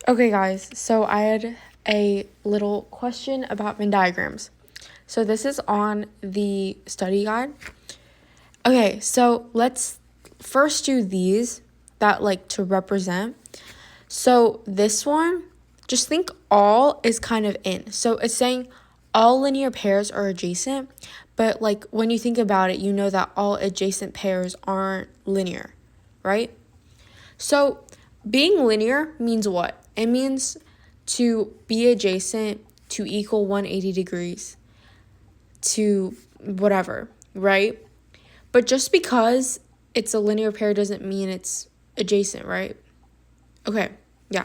Okay, guys, so I had a little question about Venn diagrams. So this is on the study guide. Okay, so let's first do these that like to represent. So this one, just think all is kind of in. So it's saying all linear pairs are adjacent, but like when you think about it, you know that all adjacent pairs aren't linear, right? So being linear means what? It means to be adjacent to equal 180 degrees to whatever, right? But just because it's a linear pair doesn't mean it's adjacent, right? Okay, yeah.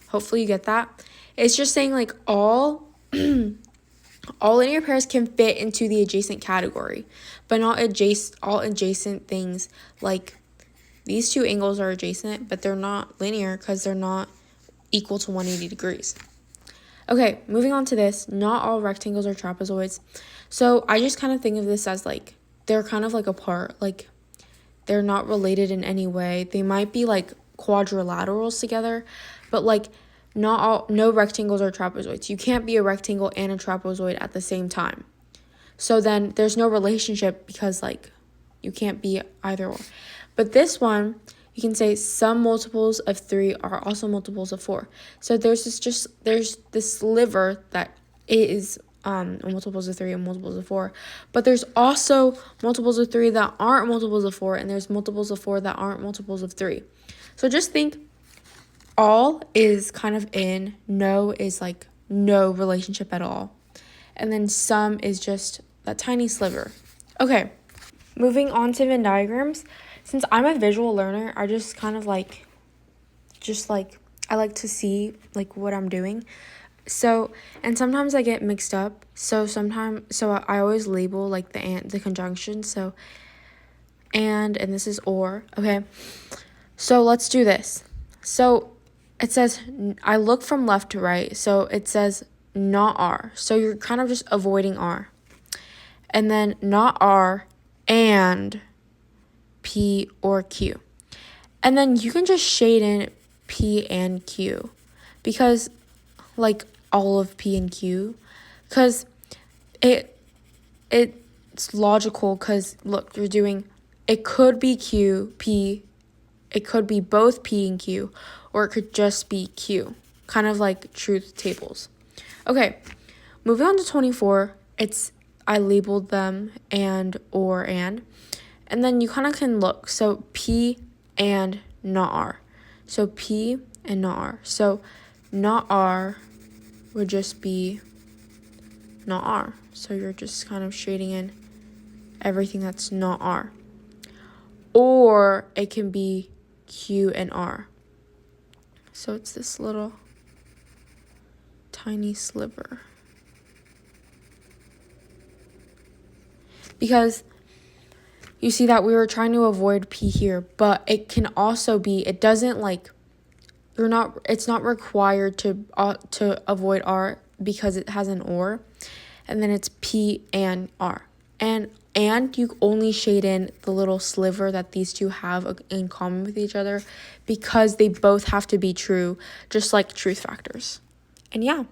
Hopefully you get that. It's just saying like all all linear pairs can fit into the adjacent category, but not all adjacent things. Like these two angles are adjacent, but they're not linear because they're not equal to 180 degrees. Okay, moving on to this. Not all rectangles are trapezoids. So I just kind of think of this as like they're kind of like apart, like they're not related in any way. They might be like quadrilaterals together, but like no rectangles are trapezoids. You can't be a rectangle and a trapezoid at the same time. So then there's no relationship because like you can't be either or. But this one, you can say some multiples of 3 are also multiples of 4. So there's this sliver that is multiples of 3 and multiples of 4. But there's also multiples of 3 that aren't multiples of 4, and there's multiples of 4 that aren't multiples of 3. So just think all is kind of in, no is like no relationship at all. And then some is just that tiny sliver. Okay, moving on to Venn diagrams. Since I'm a visual learner, I just kind of I like to see like what I'm doing. So, and sometimes I get mixed up. So I always label like the conjunction. So, and this is or. Okay. So let's do this. So it says, I look from left to right. So it says not R. So you're kind of just avoiding R. And then not R and P or Q. And then you can just shade in P and Q because like all of P and Q, because it's logical, because look, you're doing, it could be Q, P, it could be both P and Q, or it could just be Q, kind of like truth tables. Okay, moving on to 24, I labeled them and then you kind of can look. So P and not R. So P and not R. So not R would just be not R. So you're just kind of shading in everything that's not R. Or it can be Q and R. So it's this little tiny sliver. Because you see that we were trying to avoid P here, but it can also be, it doesn't like, it's not required to avoid R because it has an or, and then it's P and R. And you only shade in the little sliver that these two have in common with each other because they both have to be true, just like truth factors. And yeah.